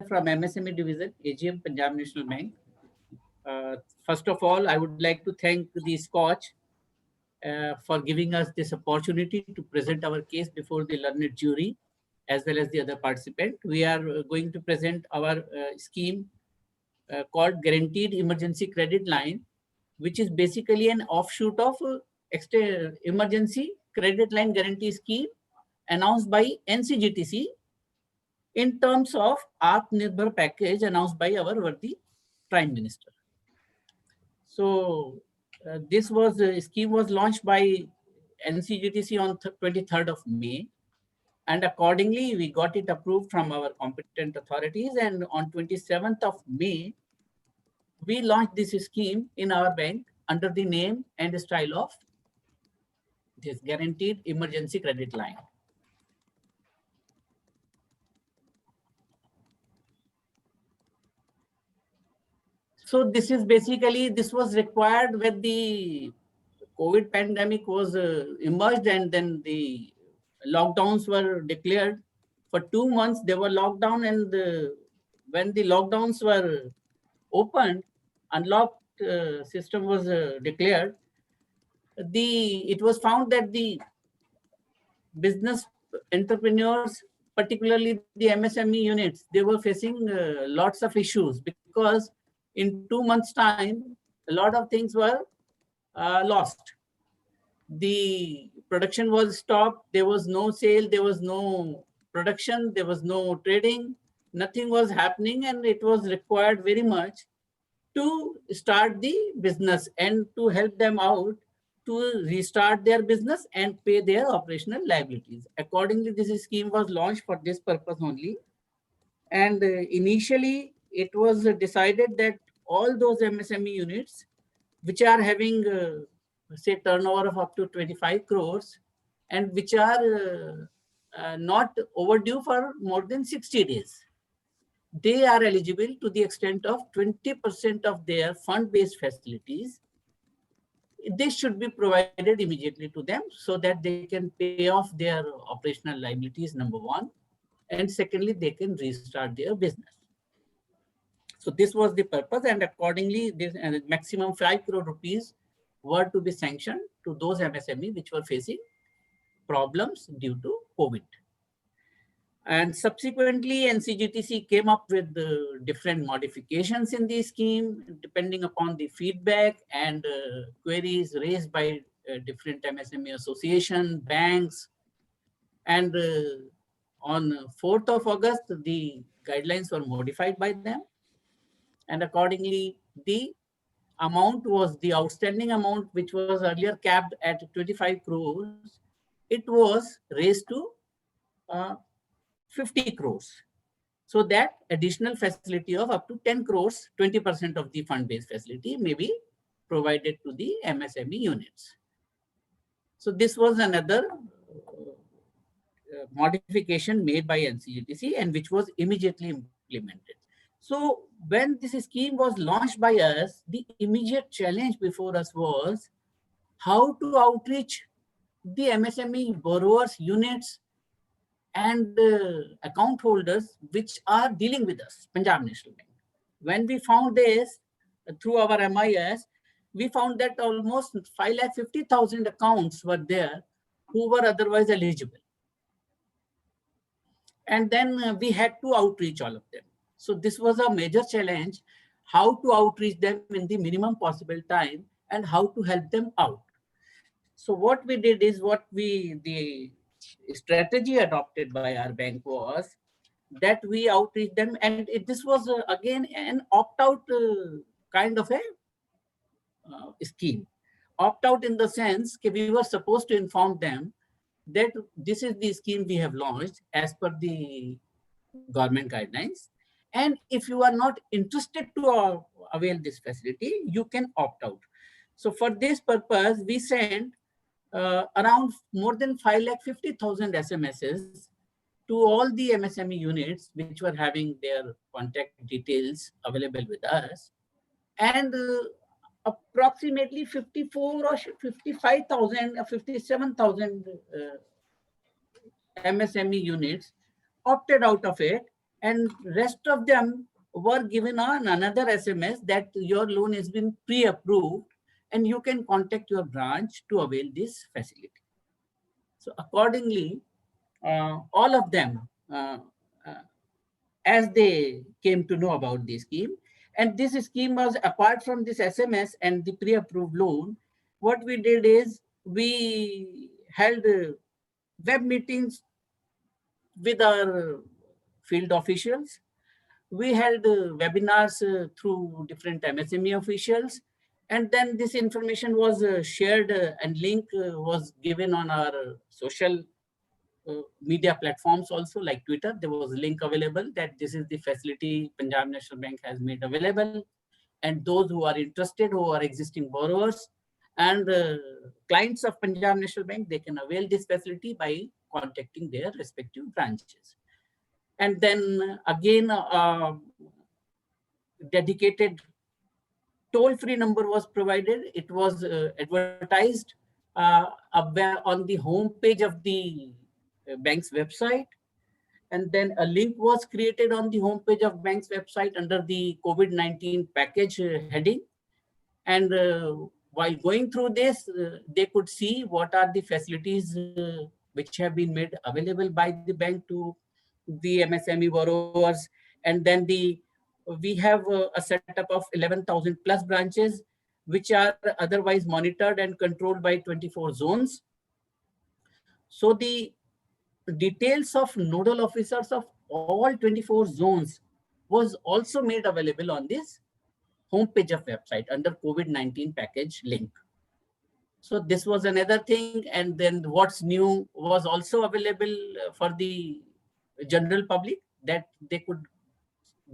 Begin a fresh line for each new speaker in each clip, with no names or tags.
from MSME Division, AGM, Punjab National Bank. First of all, I would like to thank the Scotch for giving us this opportunity to present our case before the learned jury, as well as the other participant. We are going to present our scheme called Guaranteed Emergency Credit Line, which is basically an offshoot of Emergency Credit Line Guarantee Scheme announced by NCGTC in terms of Atmanirbhar package announced by our worthy Prime Minister. So this scheme was launched by NCGTC on 23rd of May, and accordingly we got it approved from our competent authorities, and on 27th of May we launched this scheme in our bank under the name and style of this Guaranteed Emergency Credit Line. So this is basically, this was required when the COVID pandemic was emerged, and then the lockdowns were declared. For 2 months, they were locked down, and when the lockdowns were opened, unlocked system was declared. It was found that the business entrepreneurs, particularly the MSME units, they were facing lots of issues, because in 2 months' time, a lot of things were lost. The production was stopped. There was no sale. There was no production. There was no trading. Nothing was happening, and it was required very much to start the business and to help them out to restart their business and pay their operational liabilities. Accordingly, this scheme was launched for this purpose only. And initially, it was decided that all those MSME units which are having, say, turnover of up to 25 crores and which are not overdue for more than 60 days, they are eligible to the extent of 20% of their fund-based facilities. They should be provided immediately to them so that they can pay off their operational liabilities, number one. And secondly, they can restart their business. So this was the purpose, and accordingly, this maximum 5 crore rupees were to be sanctioned to those MSME which were facing problems due to COVID. And subsequently, NCGTC came up with different modifications in the scheme, depending upon the feedback and queries raised by different MSME association, banks. And on 4th of August, the guidelines were modified by them. And accordingly, the amount was the outstanding amount, which was earlier capped at 25 crores. It was raised to 50 crores. So that additional facility of up to 10 crores, 20% of the fund-based facility may be provided to the MSME units. So this was another modification made by NCGTC, and which was immediately implemented. So when this scheme was launched by us, the immediate challenge before us was how to outreach the MSME borrowers, units, and account holders which are dealing with us, Punjab National Bank. When we found this through our MIS, we found that almost 550,000 accounts were there who were otherwise eligible. And then we had to outreach all of them. So this was a major challenge, how to outreach them in the minimum possible time and how to help them out. So what we did is the strategy adopted by our bank was that we outreach them, and this was again an opt-out kind of a scheme. Opt-out in the sense that we were supposed to inform them that this is the scheme we have launched as per the government guidelines. And if you are not interested to avail this facility, you can opt out. So for this purpose, we sent around more than 550,000 SMSs to all the MSME units which were having their contact details available with us. And approximately 54 or 55,000 or 57,000 MSME units opted out of it and rest of them were given on another SMS that your loan has been pre-approved and you can contact your branch to avail this facility. So accordingly, all of them, uh, as they came to know about this scheme, and this scheme was apart from this SMS and the pre-approved loan, what we did is we held web meetings with our field officials. We held webinars through different MSME officials, and then this information was shared and link was given on our social media platforms also, like Twitter. There was a link available that this is the facility Punjab National Bank has made available, and those who are interested, who are existing borrowers and clients of Punjab National Bank, they can avail this facility by contacting their respective branches. And then again, dedicated toll-free number was provided. It was advertised on the home page of the bank's website. And then a link was created on the homepage of bank's website under the COVID-19 package heading. And while going through this, they could see what are the facilities which have been made available by the bank to the MSME borrowers. And then we have a setup of 11,000 plus branches, which are otherwise monitored and controlled by 24 zones. So the details of nodal officers of all 24 zones was also made available on this homepage of website under COVID-19 package link. So this was another thing. And then what's new was also available for the general public, that they could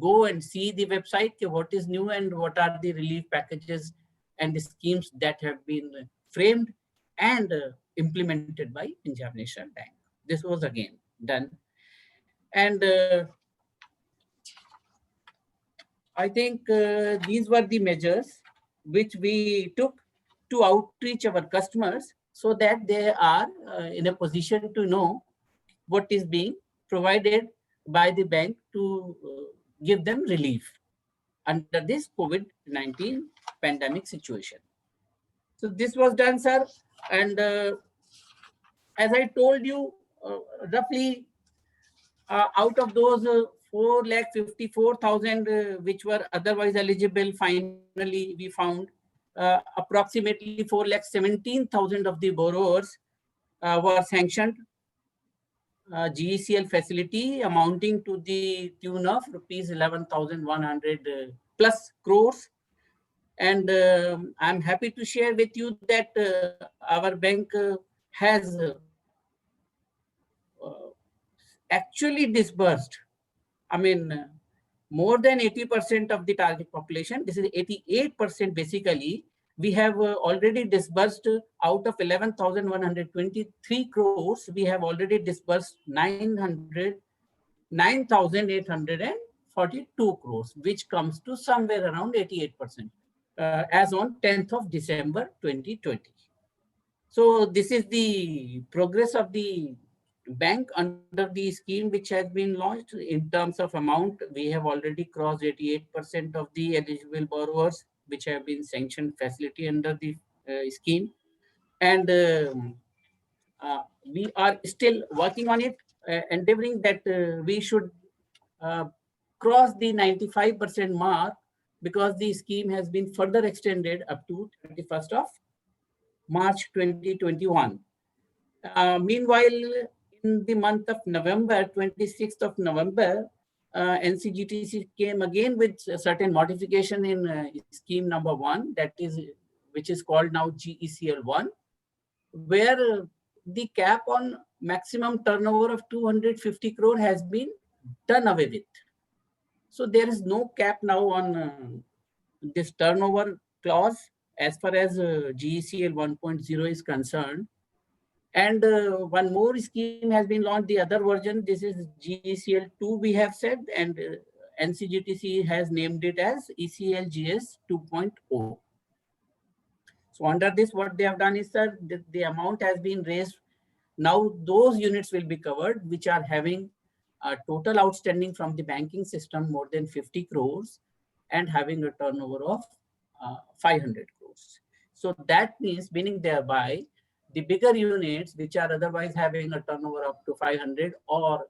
go and see the website, what is new and what are the relief packages and the schemes that have been framed and implemented by Punjab National Bank. This was again done. And I think these were the measures which we took to outreach our customers so that they are in a position to know what is being provided by the bank to give them relief under this COVID-19 pandemic situation. So this was done, sir. And as I told you, roughly out of those 4,54,000 which were otherwise eligible, finally we found approximately 4,17,000 of the borrowers were sanctioned GECL facility amounting to the tune of rupees 11,100 plus crores. And I'm happy to share with you that our bank has actually disbursed, I mean, more than 80% of the target population. This is 88% basically. We have already disbursed out of 11,123 crores. We have already disbursed 9,842 crores, which comes to somewhere around 88% as on 10th of December 2020. So this is the progress of the bank under the scheme which has been launched. In terms of amount, we have already crossed 88% of the eligible borrowers which have been sanctioned facility under the scheme. And we are still working on it, endeavoring that we should cross the 95% mark, because the scheme has been further extended up to 31st of March 2021. Meanwhile, in the month of November, 26th of November, NCGTC came again with a certain modification in scheme number 1, which is called now GECL1, where the cap on maximum turnover of 250 crore has been done away with. So there is no cap now on this turnover clause as far as GECL 1.0 is concerned. And one more scheme has been launched, the other version. This is GECL 2, we have said, and NCGTC has named it as ECLGS 2.0. So under this, what they have done is, sir, the amount has been raised. Now those units will be covered which are having total outstanding from the banking system more than 50 crores and having a turnover of 500 crores. So that meaning thereby the bigger units which are otherwise having a turnover up to 500 or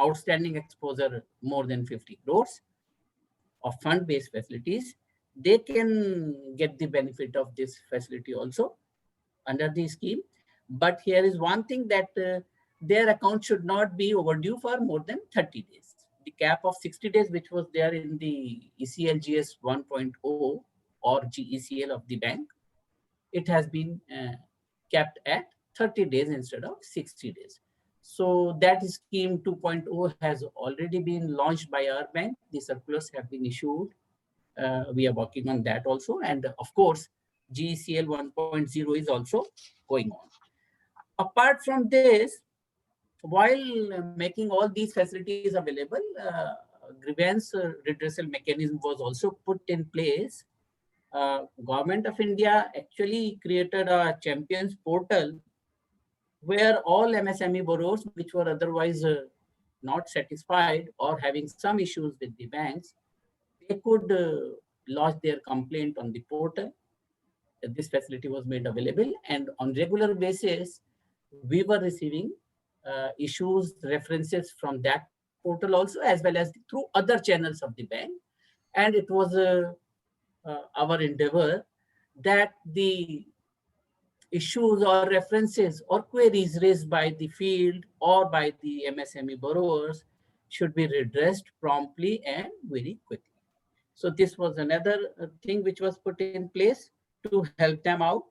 outstanding exposure more than 50 crores of fund-based facilities, they can get the benefit of this facility also under the scheme. But here is one thing that their account should not be overdue for more than 30 days. The cap of 60 days, which was there in the ECLGS 1.0 or GECL of the bank, it has been kept at 30 days instead of 60 days. So that scheme 2.0 has already been launched by our bank. The circulars have been issued. We are working on that also. And of course, GECL 1.0 is also going on. Apart from this, while making all these facilities available, grievance redressal mechanism was also put in place. Government of India actually created a champions portal where all MSME borrowers which were otherwise not satisfied or having some issues with the banks, they could lodge their complaint on the portal. This facility was made available, and on regular basis, we were receiving issues, references from that portal also, as well as through other channels of the bank. And it was our endeavor that the issues or references or queries raised by the field or by the MSME borrowers should be redressed promptly and very quickly. So this was another thing which was put in place to help them out.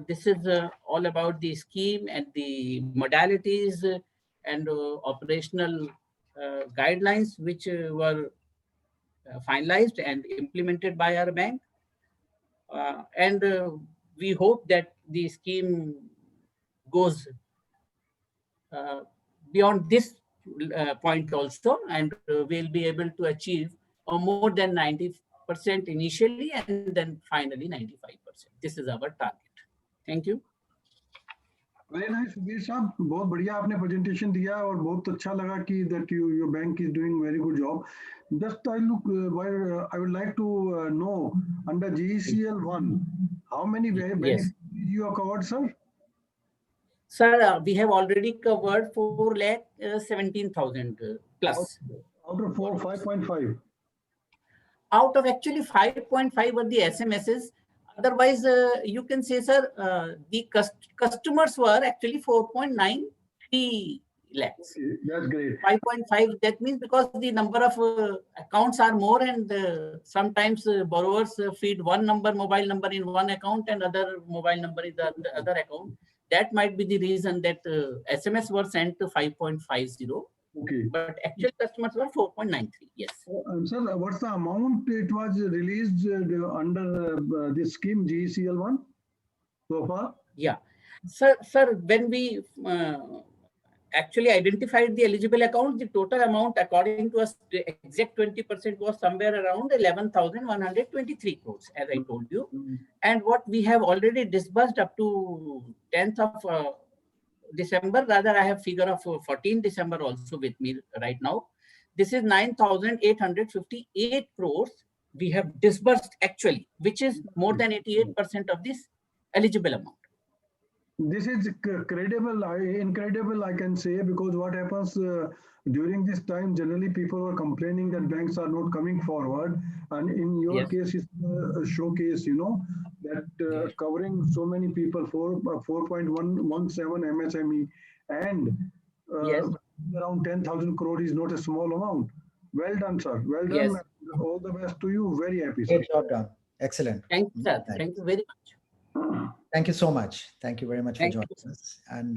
This is all about the scheme and the modalities and operational guidelines which were finalized and implemented by our bank. And we hope that the scheme goes beyond this point also, and we'll be able to achieve more than 90% initially and then finally 95%. This is our target. Thank you.
Very nice, Sudhir साहब, बहुत बढ़िया आपने presentation दिया और बहुत अच्छा लगा कि that your bank is doing very good job. Just I would like to know under GECL 1, how many banks you have covered, sir?
Sir, we have already covered 4,17,000 plus.
Out of 5.5?
Out of actually 5.5 were the SMSs. Otherwise, you can say, sir, the customers were actually 4.93 lakhs.
Okay, that's great.
5.5, that means because the number of accounts are more, and sometimes borrowers feed one mobile number in one account and other mobile number in the other account. That might be the reason that SMS were sent to 5.50.
Okay.
But actual customers were 4.93. Yes.
Sir, what's the amount it was released under this scheme GECL 1 so far?
Yeah. Sir, when we actually identified the eligible accounts, the total amount according to us, the exact 20% was somewhere around 11,123 crores, as I told you. And what we have already disbursed up to 10th of December, rather I have figure of 14 December also with me right now. This is 9,858 crores we have disbursed actually, which is more than 88% of this eligible amount.
This is incredible, I can say, because what happens during this time, generally people are complaining that banks are not coming forward. And in your case, it's a showcase, you know, that covering so many people, 4.17 MSME and around 10,000 crore is not a small amount. Well done, sir. Well done. All the best to you. Very happy, sir.
Great job done. Excellent.
Thank you, sir. Thank you very much.
Thank you so much. Thank you very much for joining us. And